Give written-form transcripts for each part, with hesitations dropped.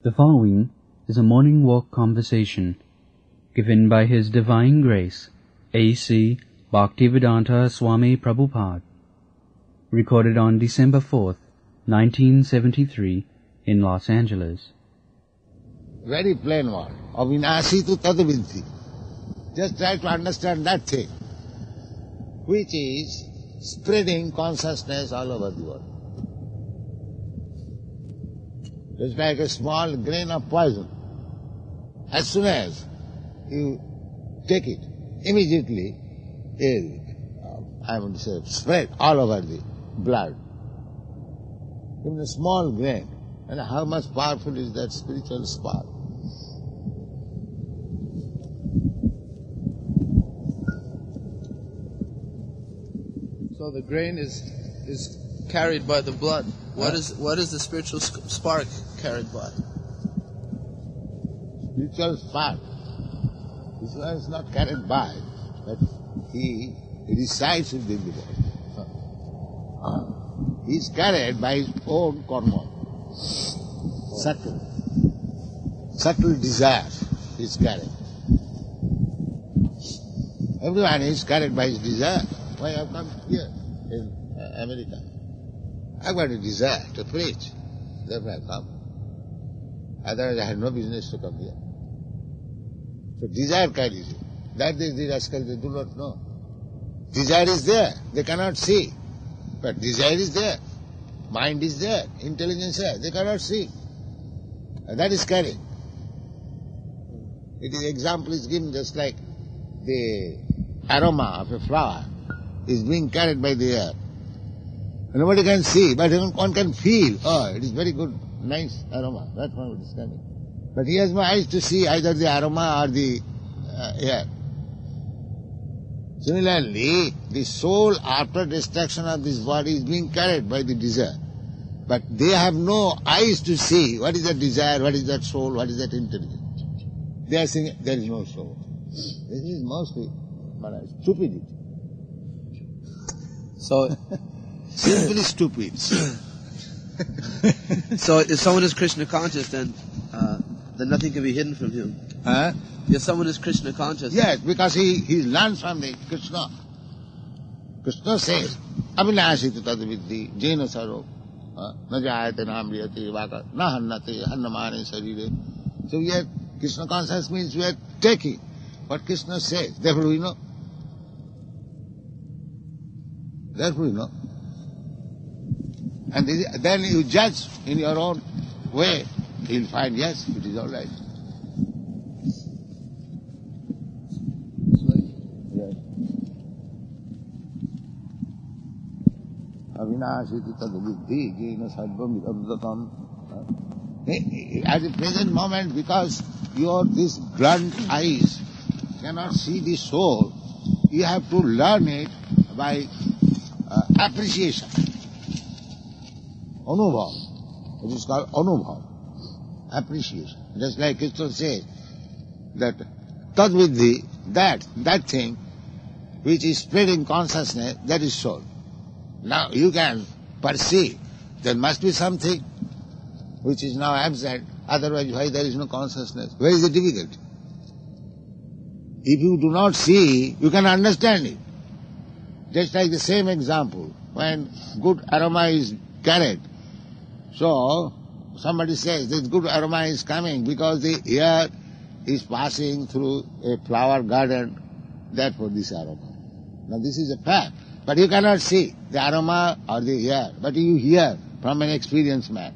The following is a morning walk conversation given by His Divine Grace, A.C. Bhaktivedanta Swami Prabhupada, recorded on December 4th, 1973 in Los Angeles. Very plain word. Avinasi tu tadviddhi. Just try to understand that thing, which is spreading consciousness all over the world. It's like a small grain of poison. As soon as you take it, immediately it, I would say, spread all over the blood. Even a small grain. And how much powerful is that spiritual spark? So the grain is carried by the blood. What is the spiritual spark carried by? Spiritual spark. This one is not carried by, but he resides within the body. He is carried by his own karma. Subtle desire is carried. Everyone is carried by his desire. Why I have come here in America? I've got a desire to preach. Therefore I have come. Otherwise I had no business to come here. So desire carries you. That is the rascal they do not know. Desire is there. They cannot see. But desire is there. Mind is there. Intelligence is there. They cannot see. And that is carrying. Example is given just like the aroma of a flower is being carried by the air. Nobody can see, but one can feel. Oh, it is very good, nice aroma. That's what is coming. But he has no eyes to see either the aroma or the air. Similarly, the soul after destruction of this body is being carried by the desire. But they have no eyes to see what is that desire, what is that soul, what is that intelligence. They are saying there is no soul. This is mostly stupidity. So, simply stupid. So if someone is Krishna conscious, then nothing can be hidden from him. If someone is Krishna conscious, yes, because he learns from the Krishna. Krishna says, "Avinashiti tadviddhi jena saro na jayate namriyate vaka na hannate hannamane sarire." So we are Krishna conscious means we are taking what Krishna says. Therefore we know. Therefore we know. And then you judge in your own way. You'll find, yes, it is all right. Avinashiti tadviddhi jena sarvam idam. At the present moment, because these blunt eyes cannot see the soul, you have to learn it by appreciation. Anubhav. It is called anubhav. Appreciation. Just like Krishna says that tadviddhi, that thing which is spreading consciousness, that is soul. Now you can perceive there must be something which is now absent, otherwise why there is no consciousness? Where is the difficulty? If you do not see, you can understand it. Just like the same example, when good aroma is carried, so somebody says this good aroma is coming because the air is passing through a flower garden, therefore this aroma. Now this is a fact, but you cannot see the aroma or the air, but you hear from an experienced man.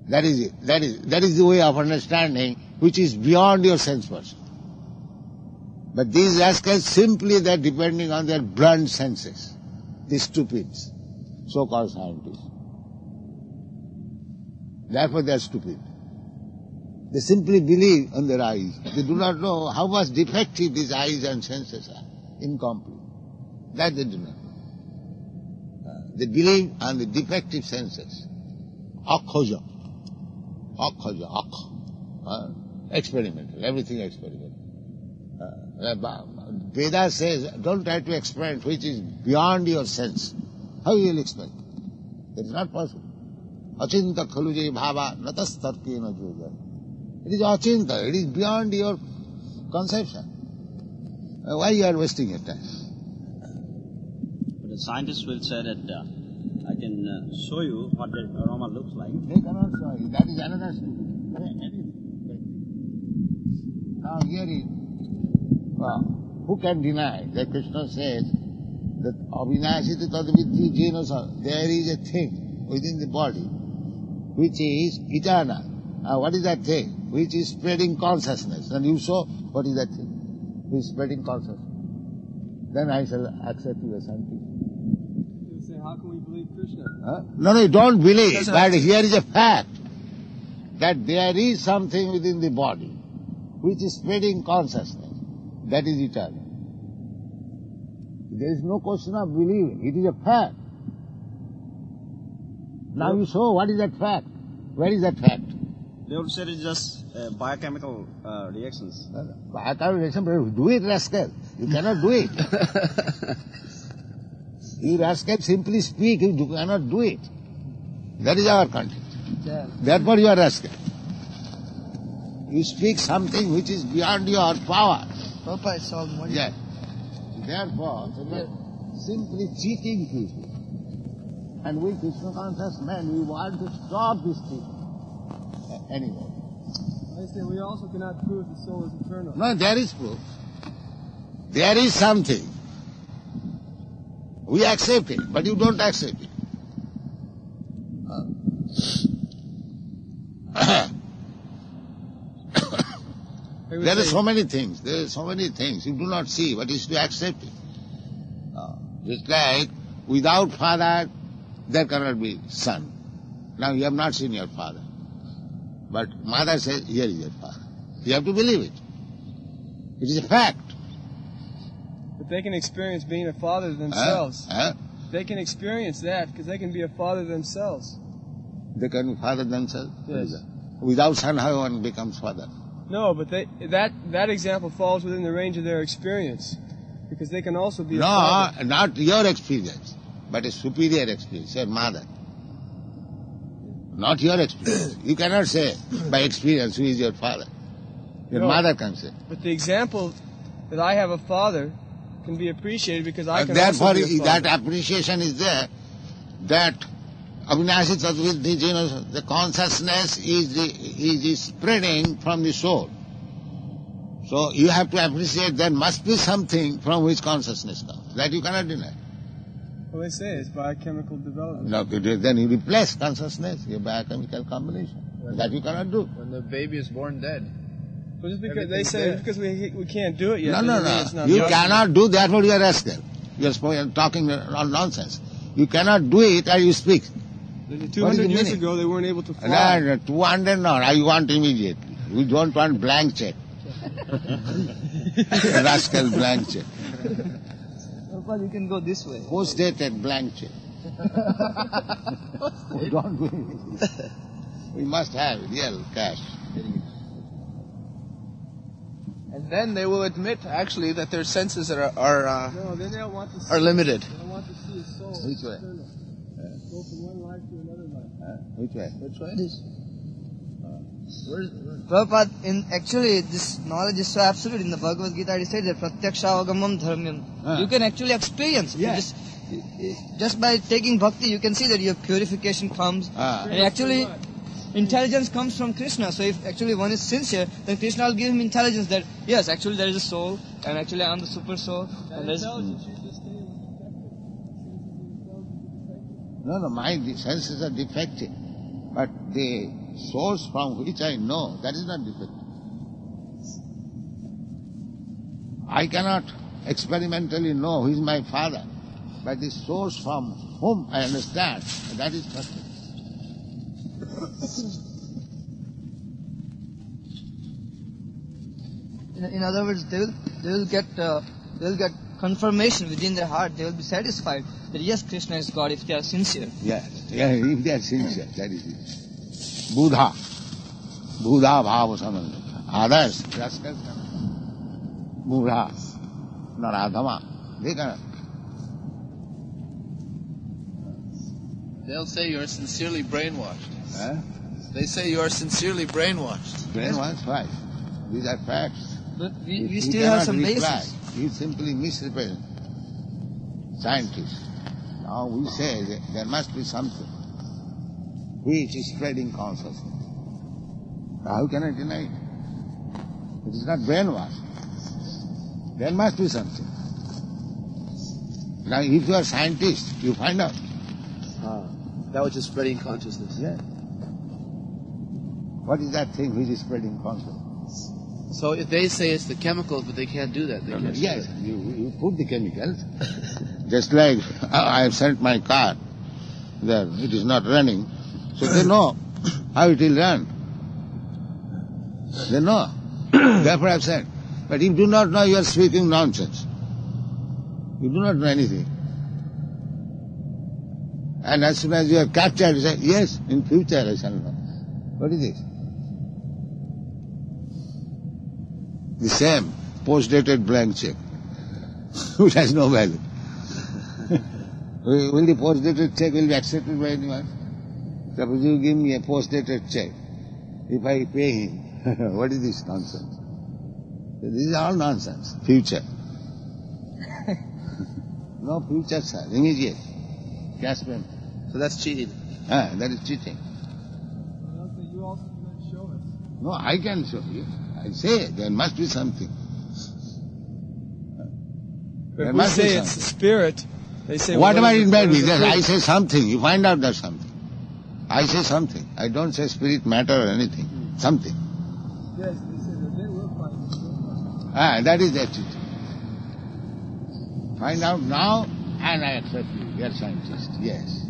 That is it. That is the way of understanding which is beyond your sense person. But these rascals simply they are depending on their blunt senses. These stupids, so-called scientists. Therefore they are stupid. They simply believe on their eyes. They do not know how much defective these eyes and senses are. Incomplete. That they do not know. They believe on the defective senses. Akhoja. Experimental. Everything experimental. Veda says, don't try to experiment which is beyond your sense. How you will explain? It is not possible. Achinta khaluje bhava natastarkena yoga. It is achinta, it is beyond your conception. Why you are wasting your time? But the scientists will say that I can show you what the aroma looks like. They cannot show you. That is another stupid. Now here is, who can deny that Krishna says that avinashiti tadviddhi jena, there is a thing within the body which is eternal. What is that thing? Which is spreading consciousness. And you saw what is that thing? Which is spreading consciousness. Then I shall accept you as scientist. You say, how can we believe Krishna? No, you don't believe. But here is a fact that there is something within the body which is spreading consciousness. That is eternal. There is no question of believing. It is a fact. Now you show what is that fact. Where is that fact? They would say it's just biochemical reactions. Biochemical reaction, do it, rascal. You cannot do it. You rascal simply speak, you cannot do it. That is our content. Yeah. Therefore you are rascal. You speak something which is beyond your power. Papa is all money. Yes. Therefore, simply cheating people. And we Krishna conscious men, we want to stop this thing. Anyway. I say we also cannot prove the soul is eternal. No, there is proof. There is something. We accept it, but you don't accept it. There are so many things. There are so many things. You do not see, but you should accept it. Just like without father, there cannot be son. Now you have not seen your father. But mother says, here is your father. You have to believe it. It is a fact. But they can experience being a father themselves. They can experience that because they can be a father themselves. They can be father themselves? Yes. Without son, how one becomes father? No, but that example falls within the range of their experience. Because they can also be a No, father. not your experience, but a superior experience, your mother. Not your experience. You cannot say by experience who is your father. Your mother can say. But the example that I have a father can be appreciated because I can Therefore, also be a father. that appreciation is there, that avinashi tattviddhi, the consciousness is spreading from the soul. So you have to appreciate there must be something from which consciousness comes. That you cannot deny. Well, they say it's biochemical development. No, then you replace consciousness, your biochemical combination. That you cannot do. When the baby is born dead. But just because they say because we can't do it yet. No. It's not You possible. cannot do, therefore you are rascal. You are talking nonsense. You cannot do it and you speak. 200 years ago, they weren't able to fly. No, 200 no, I want immediately. We don't want blank check. Rascal blank check. Well, you can go this way. Post-dated blank check. We don't do it. We must have real cash. And then they will admit, actually, that their senses No, then they don't want to see. are limited. They don't want to see a soul. Which way? Go from one life to another life. Which way? Which way? Prabhupada, actually this knowledge is so absolute. In the Bhagavad Gita it says that pratyakshaavagamam dharmyam. You can actually experience. Yes. Just by taking bhakti, you can see that your purification comes. And actually, intelligence comes from Krishna. So if actually one is sincere, then Krishna will give him intelligence that, yes, actually there is a soul, and actually I am the super soul. And there's No, my senses are defective. But the source from which I know, that is not defective. I cannot experimentally know who is my father, but the source from whom I understand, that is perfect. in other words, they will get confirmation within their heart. They will be satisfied that yes, Krishna is God if they are sincere. Yes, if they are sincere, that is it. Buddha bhava samanya. Others, rascals cannot. Buddha, Naradhama, they cannot. They'll say you're sincerely brainwashed. Huh? They say you are sincerely brainwashed. Brainwashed? Why? These are facts. But we You still have cannot some reply. basis. You simply misrepresent scientists. Now we say that there must be something which is spreading consciousness. How can I deny it? It is not brainwashed. There must be something. Now if you are a scientist, you find out. That which is spreading consciousness. Yes. What is that thing which is spreading consciousness? So if they say it's the chemicals, but they can't do that. They can't do Yes, that. you put the chemicals. Just like I have sent my car there, it is not running. So they know how it will run. They know. Therefore I have said. But if you do not know, you are speaking nonsense. You do not know anything. And as soon as you are captured, you say, yes, in future I shall know. What is this? The same post-dated blank check, which has no value. Will the post-dated check will be accepted by anyone? Suppose you give me a post-dated check. If I pay him, what is this nonsense? This is all nonsense. Future. No future, sir. Immediate. Cash payment. So that's cheating. That is cheating. You also cannot show us. No, I can show you. I say there must be something. But There if we must be say it's something. the spirit, they say... Whatever what is it the- may what be, is the just I fruit? say something, you find out there's something. I say something. I don't say spirit, matter or anything. Something. Yes, they say that they will find it. That is the attitude. Find out now and I accept you. You are scientist. Yes.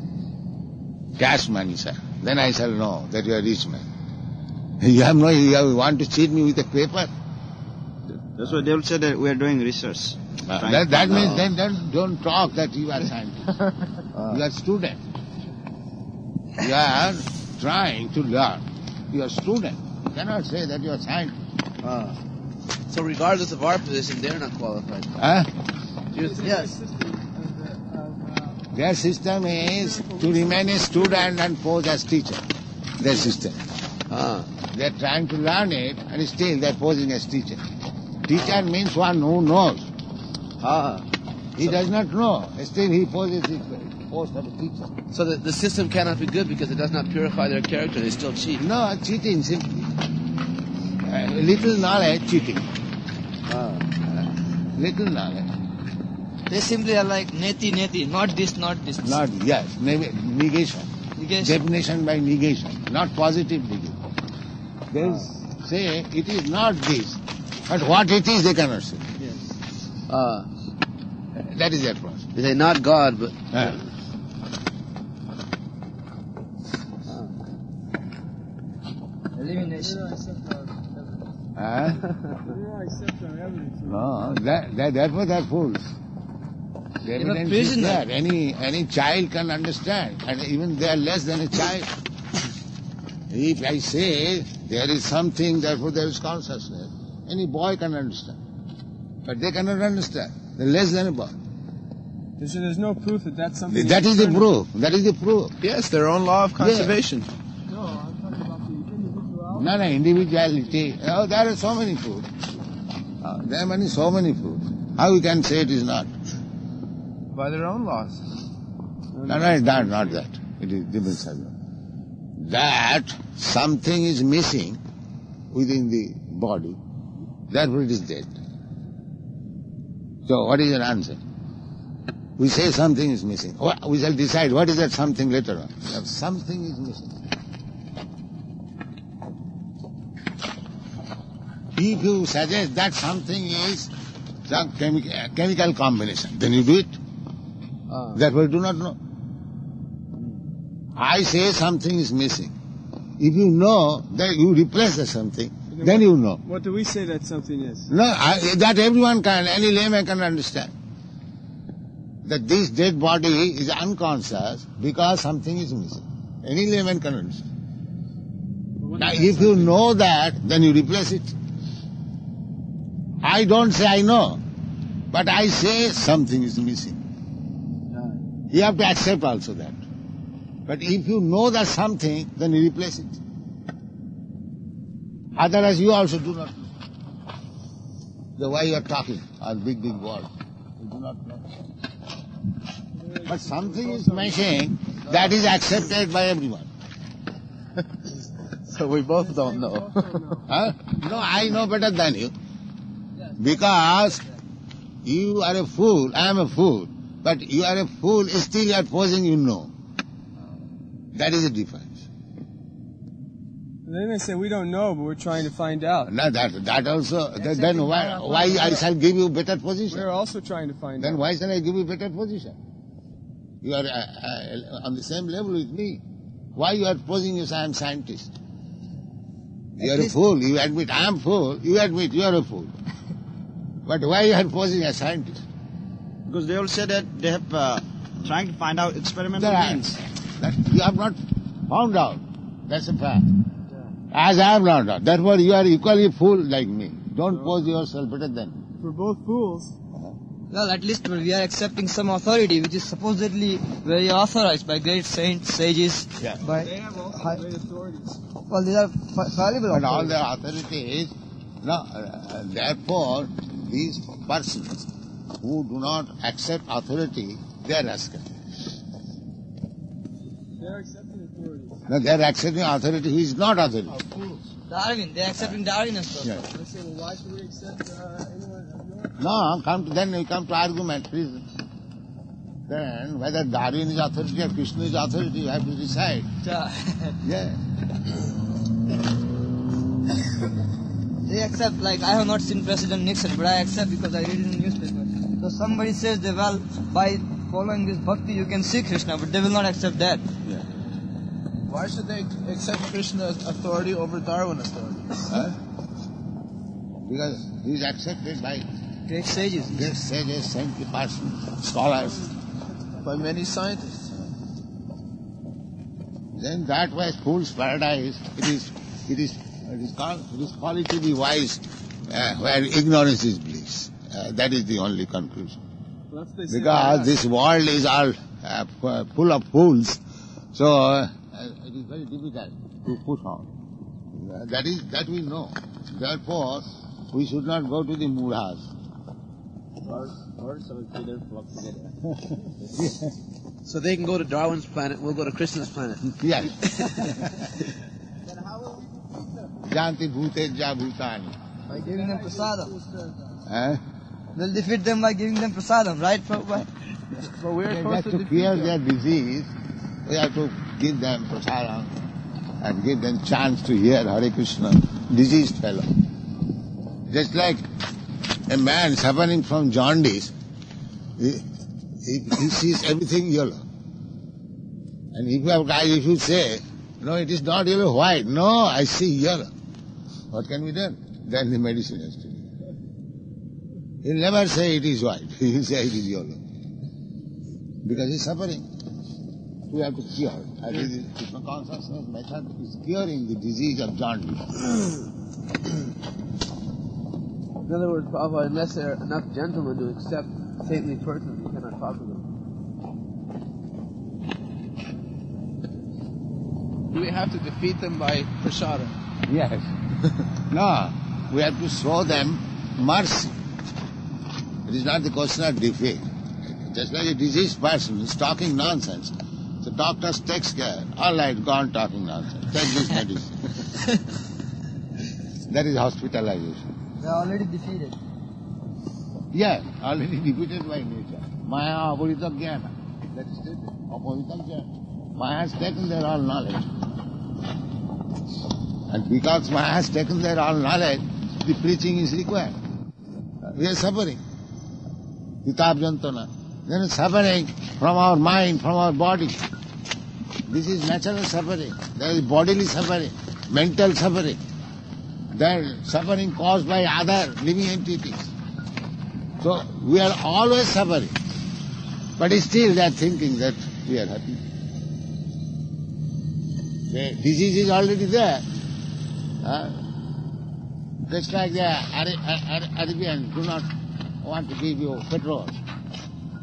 Cash money, sir. Then I shall know that you are rich man. You want to cheat me with a paper? That's why they will say that we are doing research. That means then don't talk that you are scientist. You are student. You are trying to learn. You are student. You cannot say that you are scientist. So regardless of our position, they're not qualified. Yes. Their system is to remain a student and pose as teacher. Their system. They are trying to learn it and still they are posing as teacher. Teacher means one who knows. He does not know. Still he poses his post of a teacher. So the system cannot be good because it does not purify their character. They still cheat. No, cheating simply. Little knowledge, cheating. Little knowledge. They simply are like neti, not this, not this. Not, yes, negation. Negation. Definition by negation, not positive negation. They say it is not this, but what it is they cannot say. That is their process. They say not God, but Elimination. They don't accept our evidence. Huh? They don't accept our evidence. No, therefore they are fools. The They were evidence is prisoner. there. Any child can understand, and even they are less than a child. If I say there is something, therefore there is consciousness, any boy can understand. But they cannot understand. They are less than a boy. They say there's no proof that that's something... That is the eternal. proof. That is the proof. yes, their own law of conservation. No, I'm talking about the individuality. No, individuality. Oh, there are so many proofs. There are so many proofs. How you can say it is not? By their own laws. No, not that. It is different subject. That something is missing within the body, therefore it is dead. So what is your answer? We say something is missing. We shall decide what is that something later on. If something is missing. If you suggest that something is some chemical combination, then you do it. Therefore you do not know. I say something is missing. If you know that you replace the something, then you know. What do we say that something is? No, that everyone can, any layman can understand. That this dead body is unconscious because something is missing. Any layman can understand. Now, if you know that, then you replace it. I don't say I know, but I say something is missing. You have to accept also that. But if you know that something, then you replace it. Otherwise you also do not know. The way you are talking, or big words, you do not know. But something is missing that is accepted by everyone. So we both don't know. Huh? No, I know better than you. Because you are a fool, I am a fool. But you are a fool, still you are posing you know. That is the difference. Then they say we don't know, but we're trying to find out. No, that also. Then why I shall give you better position? We're also trying to find out. Then why shall I give you better position? You are on the same level with me. Why you are posing you say I am scientist? You are a fool. You admit I am fool. You admit you are a fool. But why you are posing as scientist? Because they all say that they have trying to find out experimental means. That you have not found out. That's a fact. As I have not found out. Therefore you are equally a fool like me. Don't pose yourself better than me. We're both fools. Well, at least we are accepting some authority which is supposedly very authorized by great saints, sages. Yeah. By They have also great authorities. well, these are fallible But all authorities. the authorities, therefore, these persons who do not accept authority, they are rascals. They're accepting authorities. No, they are accepting authority who is not authority. Darwin, they're accepting Darwin as well. Yeah. They say, well, why should we accept anyone? No, then we come to argument, please. Then whether Darwin is authority or Krishna is authority, you have to decide. Yeah. They accept, like, I have not seen President Nixon, but I accept because I read it in the newspaper. So somebody says that, well, by following this bhakti you can see Krishna, but they will not accept that. Yeah. Why should they accept Krishna's authority over Darwin authority? Huh? Because he is accepted by Great sages. great sages, saintly persons, scholars. By many scientists. Then that way, fool's paradise, it is called to be wise, where ignorance is bliss. That is the only conclusion. Well, that's what they say. Because this world is all full of fools, so it is very difficult to push on. That we know. Therefore, we should not go to the mudhas. So they can go to Darwin's planet, we'll go to Krishna's planet. Yes. Janti bhute ja bhutani. By giving them prasadam. They'll defeat them by giving them prasadam, right, Prabhupada? But we're supposed Just to cure their disease, we have to give them prasadam and give them chance to hear Hare Krishna, diseased fellow. Just like a man suffering from jaundice, he sees everything yellow. And if you say, no, it is not yellow, white. No, I see yellow. What can be done? Then the medicine has to be. He'll never say it is white. He will say it is yellow. Because he's suffering. We have to cure. And the Krishna consciousness method is curing the disease of jaundice. In other words, Prabhupada, unless there are enough gentlemen to accept saintly persons, we cannot talk to them. Do we have to defeat them by prasada? Yes. No, we have to show them mercy. It is not the question of defeat. Just like a diseased person is talking nonsense. The doctor takes care. All right, go on talking nonsense. Take this medicine. That is hospitalization. They are already defeated. Yes, already defeated by nature. Maya apurita jnana. That is it. Apurita jnana. Maya has taken their all knowledge. And because Maya has taken their all knowledge, the preaching is required. We are suffering. Hitab jantana. Then suffering from our mind, from our body. This is natural suffering. There is bodily suffering, mental suffering. There is suffering caused by other living entities. So we are always suffering. But still they are thinking that we are happy. The disease is already there. Just like the Arabians do not want to give you petrol.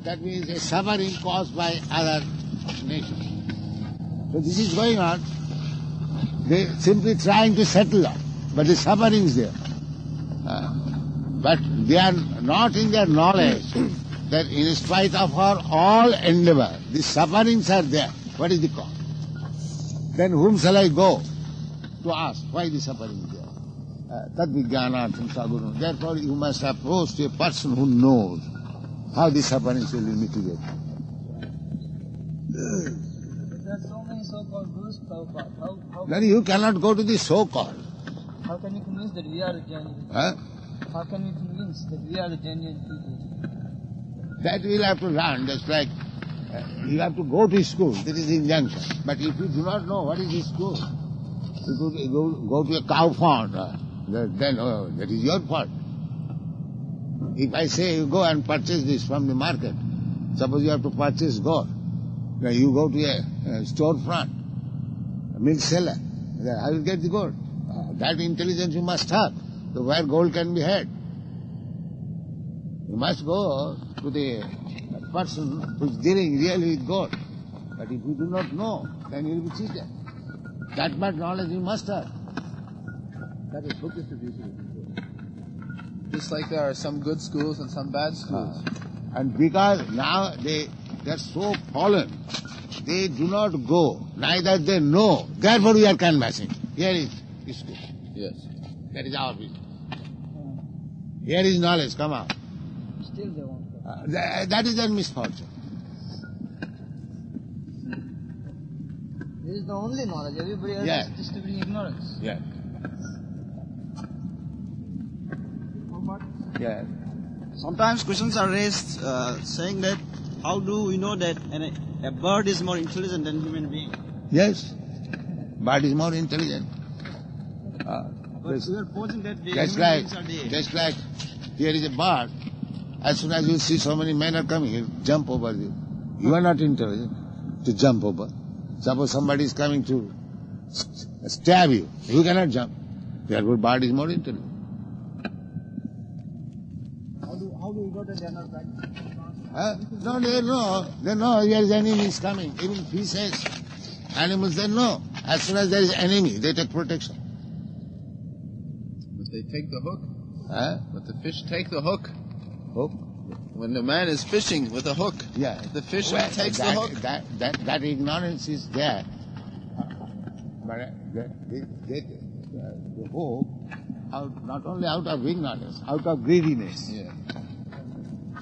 That means a suffering caused by other nations. So this is going on. They simply trying to settle down, but the suffering is there. But they are not in their knowledge that in spite of our all endeavor, the sufferings are there. What is the cause? Then whom shall I go to ask why the suffering is there? Tad vijnanartham saguru. Therefore you must approach to a person who knows how the sufferings will be mitigated. There are so many so-called gurus, Prabhupada. Then you cannot go to the so-called. How can you convince that we are the genuine? How can we convince that we are the genuine people? That we will have to learn, just like you have to go to school. There is injunction. But if you do not know what is the school, you go to a cow farm, then that is your fault. If I say you go and purchase this from the market, suppose you have to purchase gold, then you go to a storefront, a milk seller, then how will you get the gold? That intelligence you must have, so where gold can be had. You must go to the person who is dealing really with gold. But if you do not know, then you will be cheated. That much knowledge you must have. That is book distribution. Just like there are some good schools and some bad schools. And because now they are so fallen, they do not go, neither they know. Therefore we are canvassing. Here is school. Yes. That is our business. Here is knowledge, come out. Still they won't go. That is their misfortune. This is the only knowledge. Everybody else Yeah. is distributing ignorance. Yeah. Yeah. Sometimes questions are raised saying that how do we know that a bird is more intelligent than human being? Yes. Bird is more intelligent. But we are posing that the Just human like, beings are there. just like here is a bird. As soon as you see so many men are coming, you jump over you. You are not intelligent to jump over. Suppose somebody is coming to stab you, you cannot jump. Therefore, bird is more intelligent. How do we go to the general practice? No, they know here is enemy is coming. Even fishes, animals, they know. As soon as there is enemy, they take protection. But they take the hook. But the fish take the hook. Hook? When the man is fishing with a hook, Yeah. the fisherman takes the hook. That ignorance is there. But the hook, not only out of ignorance, out of greediness. Yeah.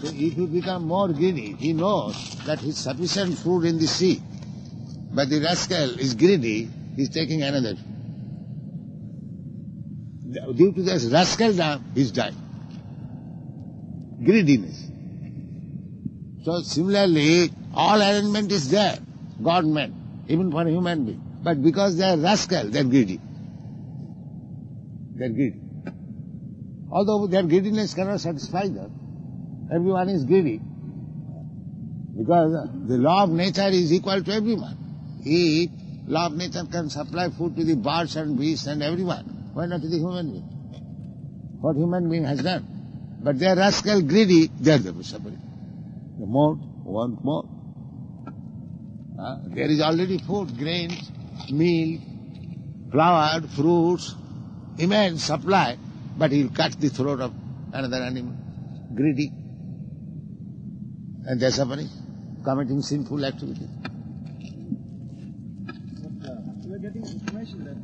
So if you become more greedy, he knows that he is sufficient food in the sea. But the rascal is greedy, he is taking another. Due to this rascal, he is dying. Greediness. So similarly, all arrangement is there, God meant, even for human being. But because they are rascal, they are greedy. They are greedy. Although their greediness cannot satisfy them, everyone is greedy. Because the law of nature is equal to everyone. If law of nature can supply food to the birds and beasts and everyone, why not to the human being? What human being has done? But they are rascal, greedy, they are the suffering. The more, want more. There is already food, grains, meal, flour, fruits, immense supply, but he will cut the throat of another animal, greedy. And they are suffering, committing sinful activity. We are getting information that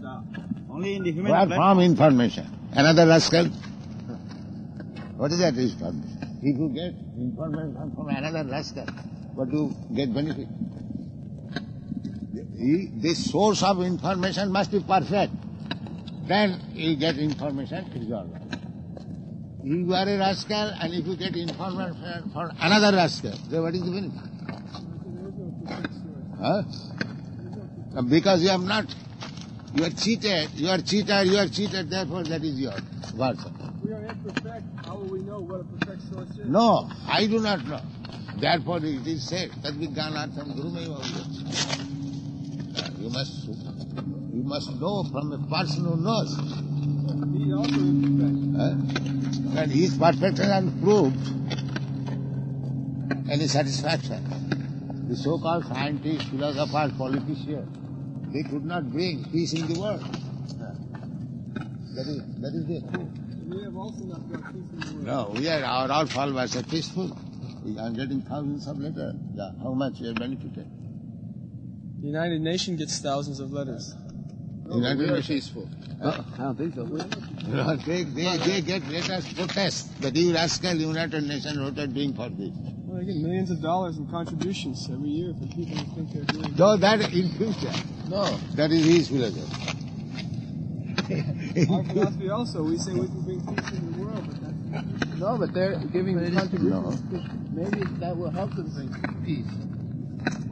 only in the human Where platform. from information? Another rascal? What is that information? If you get information from another rascal, what do you get benefit? The source of information must be perfect. Then you get information, it is all right. You are a rascal, and if you get information from another rascal, then what is the benefit? Because you have not, you are cheated, therefore that is your verse. We are imperfect. How will we know what a perfect source is? No, I do not know. Therefore it is said, Tad vijnanartham gurumeva. You must know from a person who knows. He is also imperfect. And his perfection and proved any satisfaction. The so-called scientists, philosophers, politicians, they could not bring peace in the world. That is the truth. We have also not brought peace in the world. No, our followers are peaceful. We are getting thousands of letters. Yeah, how much we are benefited? The United Nations gets thousands of letters. United We are Nations. peaceful. I don't think so. They get letters protest that you rascal United Nations what are doing for this. Well, they get millions of dollars in contributions every year from people who think they're doing. So that in future. No. That is his philosophy. Our philosophy also, we say we can bring peace in the world, but that's No, but they're giving contributions. No. Maybe that will help them bring peace.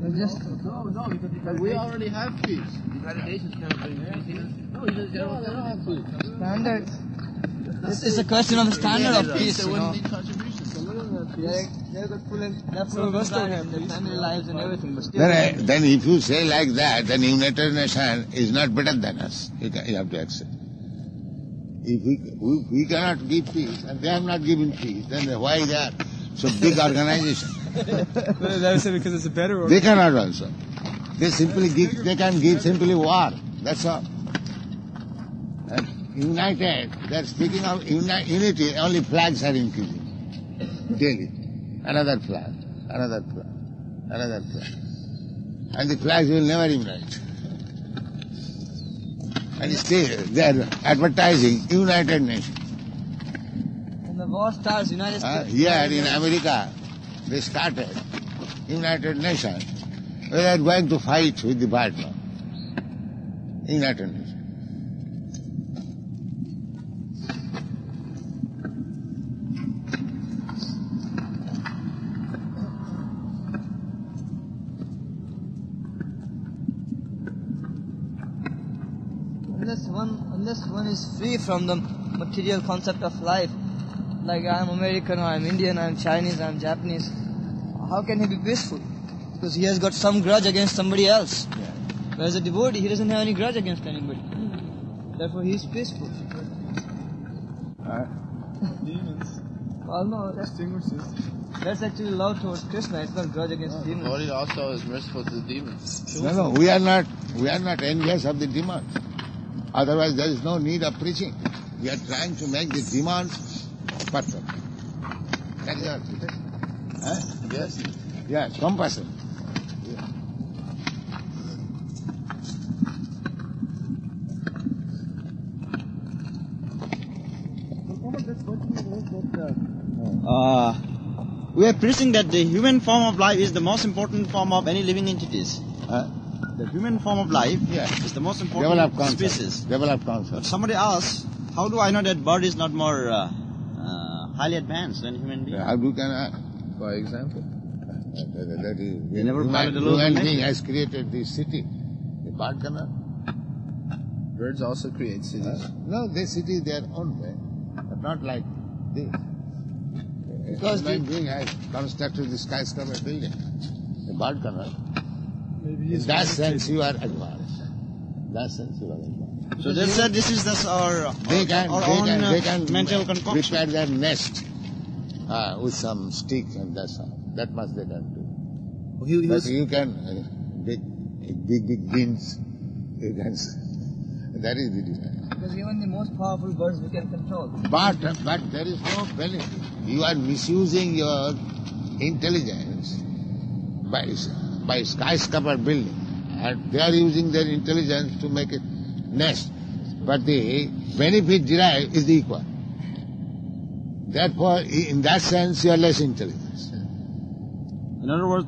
no, But we already have peace. United Nations cannot bring peace. No, they don't have peace. Standard. It's a question of standard of peace, They you know. wouldn't need contributions. Some of us don't have their peace. family lives and everything, but still. Then if you say like that, then United Nations is not better than us. You have to accept. If we cannot give peace and they have not given peace, then why they are so big organization? That is because it's a better They cannot also. They can give simply war. That's all. And united, they're speaking of unity, only flags are increasing. Daily. Another flag, another flag, another flag. And the flags will never unite. And still, they're advertising United Nations. And the war starts, United States. Here in America, they started United Nations. They are going to fight with the Vietnam. United Nations. Unless one is free from the material concept of life, like I'm American or I'm Indian, I'm Chinese, I'm Japanese, how can he be peaceful? Because he has got some grudge against somebody else. Whereas a devotee, he doesn't have any grudge against anybody. Therefore he is peaceful. demons. Well, no, that's actually love towards Krishna. It's not grudge against demons. Devotee also is merciful to the demons. No, we are not envious of the demons. Otherwise, there is no need of preaching. We are trying to make the demons perfect. That is our preaching. Yes. Yes, compassion. We are preaching that the human form of life is the most important form of any living entities. The human form of life is the most important species. Develop But concept. somebody asks, how do I know that bird is not more highly advanced than human being? How do can I? By example. That is, They never followed the laws of human nature. being has created this city. The bird cannot. Birds also create cities. No, they city their own way, but not like this. Because human being has constructed the skyscraper building. The bird cannot. In that sense, you are advanced. So they said this is just our They can mental concoction. prepare their nest with some sticks and that's all. That much they can do. But you can big beans. You can. That is the difference. Because even the most powerful birds we can control. But there is no benefit. You are misusing your intelligence by skyscraper building. And they are using their intelligence to make a nest. But the benefit derived is equal. Therefore, in that sense, you are less intelligent. In other words,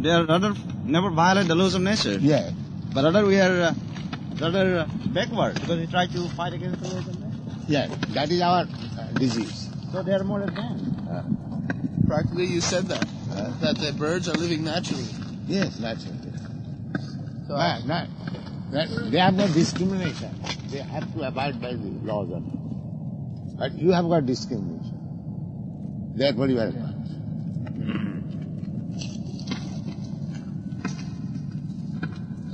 they are rather never violate the laws of nature. Yeah. But rather we are rather backward because we try to fight against the laws of nature. Yeah, that is our disease. So they are more advanced. Practically, you said that. That the birds are living naturally. Yes, naturally. So They have no discrimination. They have to abide by the laws of nature. But you have got discrimination. Therefore you are advanced.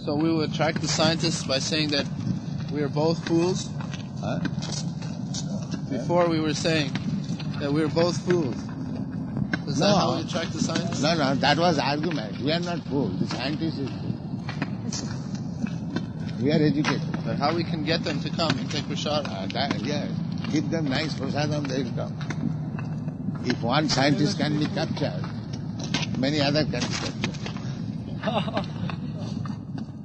So we will attract the scientists by saying that we are both fools. Before we were saying that we are both fools. Is that how we attract the scientists? No, that was argument. We are not fools. The scientist is fool. We are educated. But how we can get them to come and take prasad? Yes. Give them nice prasadam, they will come. If one scientist can be captured, many others can be captured.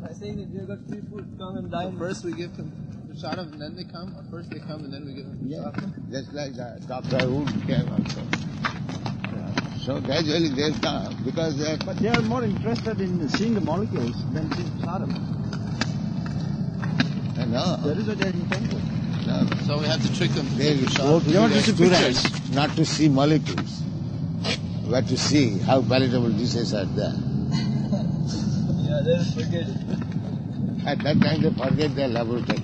By saying that they got free food, come and dine. So first we give them prasadam and then they come, or first they come and then we give them prasadam? Yeah. Just like that. Dr. Wood came also. So gradually they come because they are... But they are more interested in seeing the molecules than seeing prasadam. No. That is what they are intended. No. So we have to trick them. They go to the restaurants not to see molecules, but to see how palatable dishes are there. Yeah, they forget it. At that time they forget their laboratory.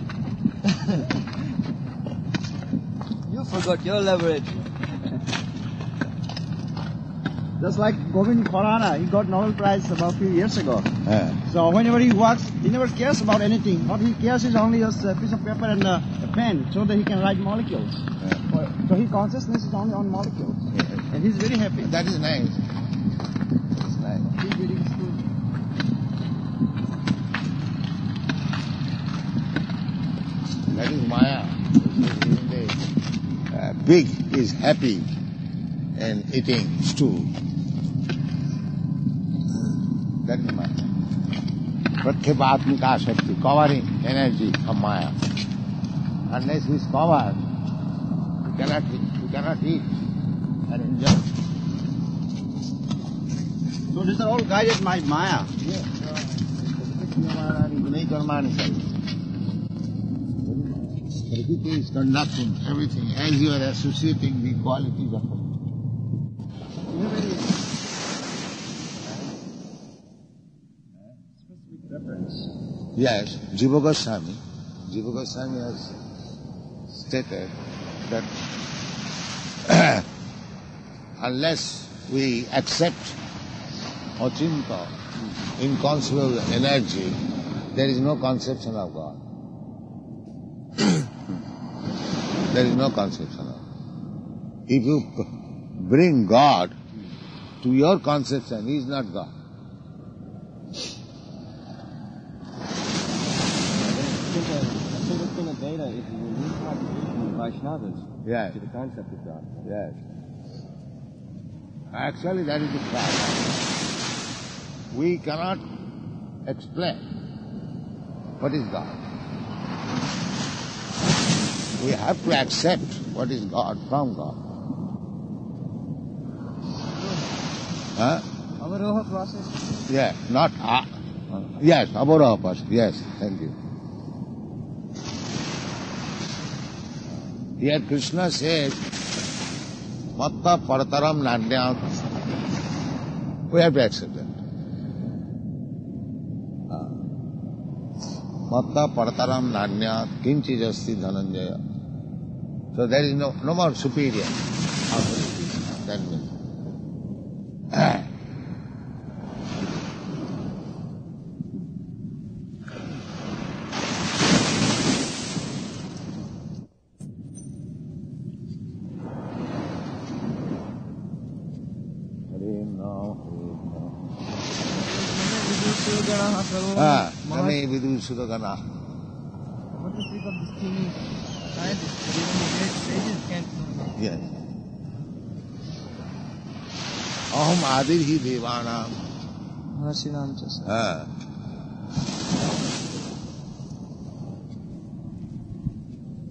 You forgot your laboratory. Just like Govind Khorana, he got Nobel Prize about a few years ago. So whenever he works, he never cares about anything. What he cares is only a piece of paper and a pen so that he can write molecules. So his consciousness is only on molecules. And he's very happy. That is nice. It's nice. He's reading school. That is Maya. Pig is happy and eating stew. That is Maya. Pratyabatmika Shakti, covering energy of Maya. Unless he is covered, you cannot eat and enjoy. So these are all guided by Maya. Yes. Prakriti is conducting everything as you are associating the qualities of it. Yes, Jiva Goswami has stated that unless we accept Achinta, inconceivable energy, there is no conception of God. There is no conception of God. If you bring God to your conception, he is not God. Yes. To the concept of God. Yes. Actually, that is the fact. We cannot explain what is God. We have to accept what is God from God. Huh? Avaroha process. Yeah, not yes, Avaroha process. Yes, thank you. Here Krishna says, Matta Parataram Nanyat. We have to accept that. Matta Parataram Nanyat Kinchi Jasti Dhananjaya. So there is no more superior. That means. Name Vidu Sudagana. What to speak of this thing? Scientists, even the great sages can't know. Yes. Aham Adirhi Devanam. Harsinam Chasa.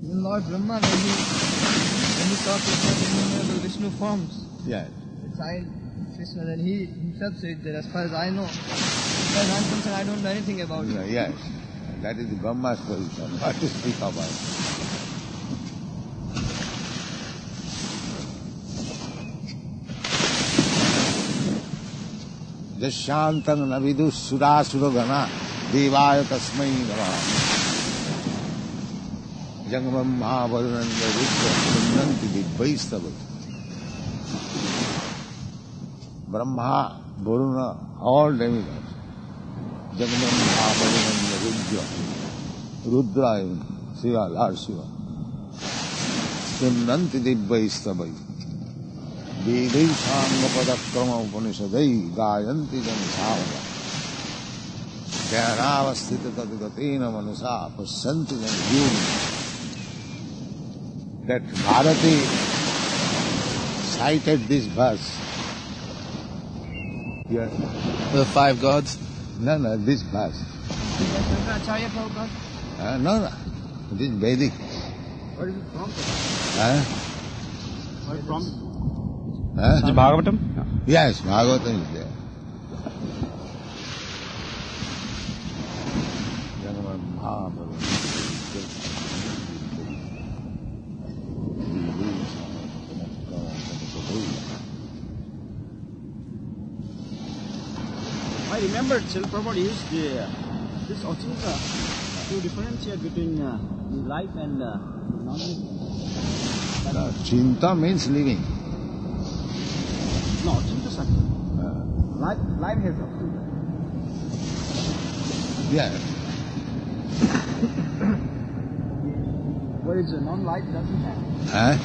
Even Lord Brahma, when he saw Krishna in innumerable Vishnu forms, Yes. the child Krishna, then he himself said that as far as I know, as I'm concerned, I don't know anything about it. Yes. That is Brahma's position. What to speak about? Jashantam navidu surasura devaya tasmai namaha. Jangamam varunanda rudra sunnanti dibbaistavati. Brahma, Varuna, all demigods. Jangamam varunanda rudra even, Shiva, Lord Shiva. Sunnanti dibbaistavati. Vedai Sangha Padakrama Upanishadai Gayanti Janasavana. Dhyanavasthita tadgatina manusa pasyanti janjuni. That Bharati cited this verse. Yeah. The 5 gods? No, this verse. Acharya Prabhupada? No. It is Vedic. Where is it from? Where is it from? Is it Bhagavatam? Yes, Bhagavatam is there. I remember Srila Prabhupada used this Achinta to differentiate between life and non-living. No, Chinta means living. No, Achinta Sakti. Life has Achinta. Yes. Whereas non-life doesn't have.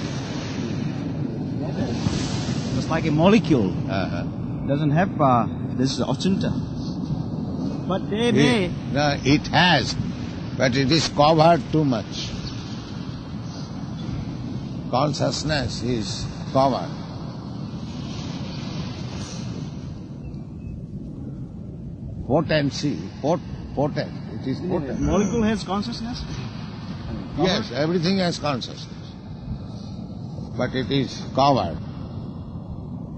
Just like a molecule doesn't have this Achinta. But they may. No, it has, but it is covered too much. Consciousness is covered. Potency, potent. It is potent. Molecule has consciousness? Yes, everything has consciousness. But it is covered.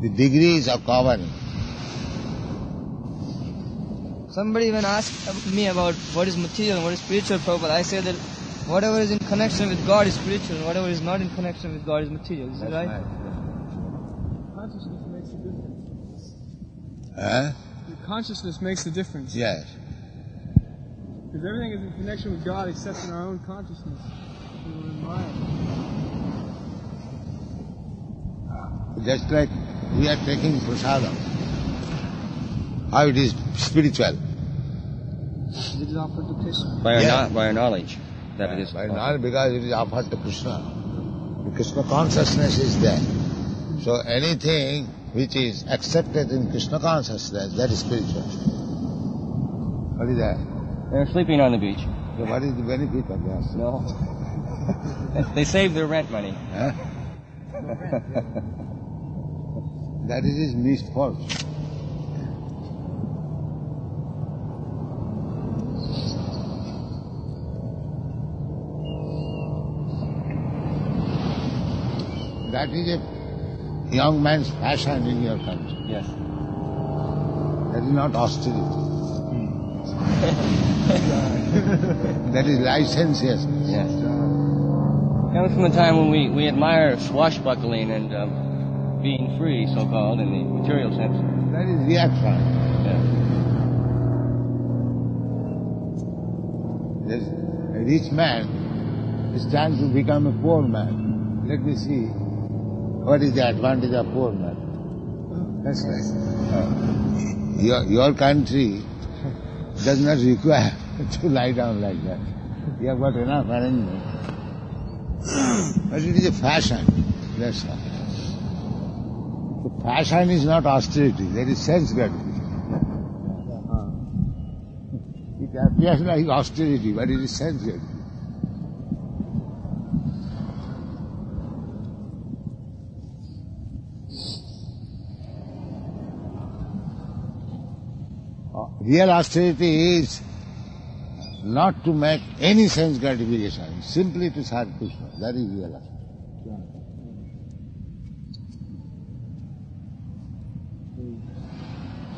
The degrees of covering. Somebody even asked me about what is material and what is spiritual, Prabhupada. I say that whatever is in connection with God is spiritual and whatever is not in connection with God is material. Is that right? Consciousness makes the difference. Huh? The consciousness makes the difference. Yes. Because everything is in connection with God except in our own consciousness. In mind. Just like we are taking prasadam. How it is spiritual? It is offered to Krishna. By our knowledge that it is. By knowledge, because it is offered to Krishna. The Krishna consciousness is there. So anything which is accepted in Krishna consciousness, that is spiritual. What is that? They're sleeping on the beach. So what is the benefit of that? No. They save their rent money. Huh? That is his misfortune. That is a young man's fashion in your country. Yes. That is not austerity. That is licentiousness. Yes. Comes from the time when we admire swashbuckling and being free, so-called, in the material sense. That is reaction. Yes. There's a rich man is trying to become a poor man. Let me see what is the advantage of poor man. That's right. Your country does not require to lie down like that. You have got enough arrangement. But it is a fashion, that's all. The fashion is not austerity, that is sense gratification. It appears like austerity, but it is sense gratification. Real austerity is not to make any sense gratification, simply to serve Krishna. That is real austerity.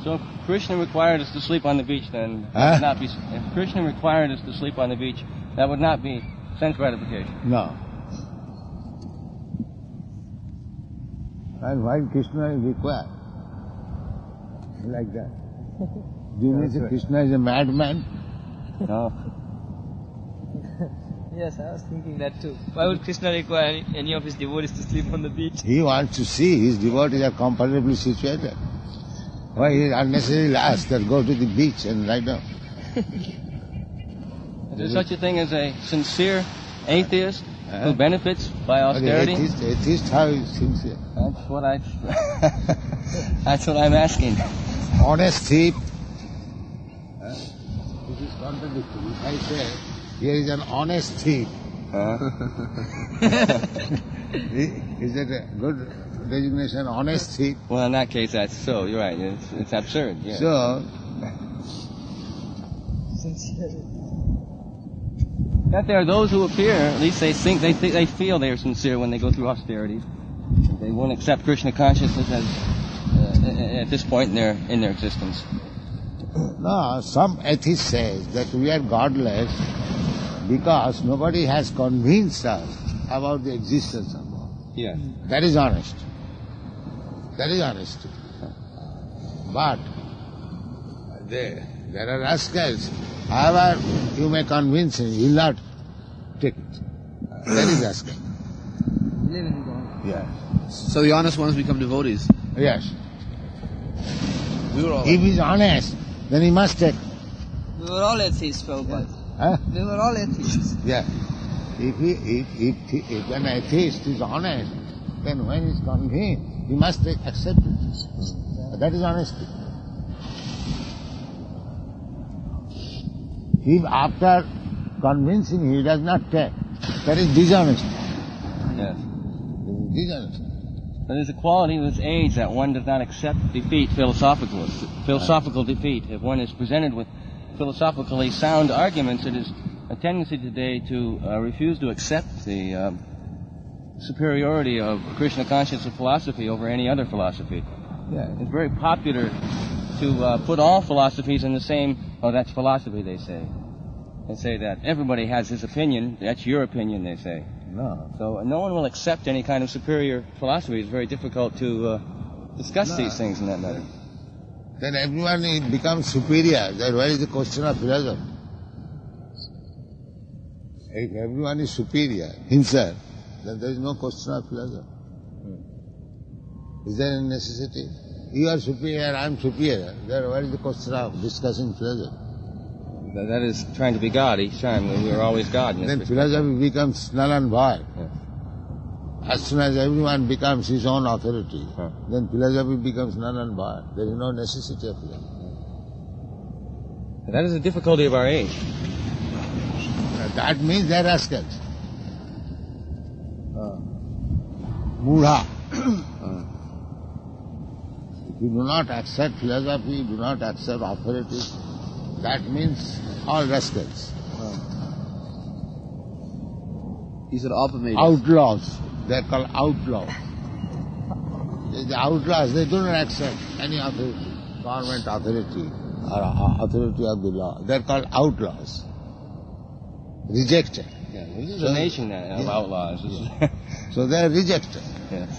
So if Krishna required us to sleep on the beach, then that would not be. If Krishna required us to sleep on the beach, that would not be sense gratification. No. And why Krishna is required? Like that. Do you mean that Krishna is a madman? No. Yes, I was thinking that too. Why would Krishna require any of his devotees to sleep on the beach? He wants to see his devotees are comfortably situated. Why he unnecessarily asks that go to the beach and lie down? Is there such a thing as a sincere atheist who benefits by austerity? Atheist, how is sincere? That's what that's what I'm asking. Honest thief. is contradictory. If I say, here is an honest thief, is that a good designation, honest thief? Well, in that case, that's so. You're right. It's absurd. Yeah. So, that there are those who appear, at least they think, they feel they are sincere when they go through austerities. They won't accept Krishna consciousness as at this point in their existence. no, some atheist says that we are godless because nobody has convinced us about the existence of God. Yeah. That is honest. That is honesty. But there are rascals. However, you may convince him, he will not take it. That is rascal. Yeah. So the honest ones become devotees. Yes. We were all If he is honest, then he must take. We were all atheists, Prabhupada. Huh? We were all atheists. Yeah. If an atheist is honest, then when he is convinced, he must accept it. That is honesty. If after convincing he does not take, that is dishonesty. Yes. Dishonesty. But there's a quality of this age that one does not accept defeat, philosophical defeat. If one is presented with philosophically sound arguments, it is a tendency today to refuse to accept the superiority of Krishna consciousness philosophy over any other philosophy. Yeah. It's very popular to put all philosophies in the same, oh, that's philosophy, they say. They say that everybody has his opinion, that's your opinion, they say. No. So no one will accept any kind of superior philosophy. It's very difficult to discuss these things in that matter. Then everyone becomes superior. Then where is the question of philosophy? If everyone is superior himself, then there is no question of philosophy. Is there any necessity? You are superior, I am superior. Then where is the question of discussing philosophy? That is trying to be God each time. We are always God. Then philosophy becomes null and void. As soon as everyone becomes his own authority, then philosophy becomes null and void. There is no necessity of philosophy. That is the difficulty of our age. That means they are rascals. Mudha. If you do not accept philosophy, do not accept authority, that means all rascals. He said outlaws. They are called outlaws. The outlaws, they do not accept any authority, government authority or authority of the law. They are called outlaws. Rejected. Yeah, this is a nation of outlaws. So they are rejected. Yes.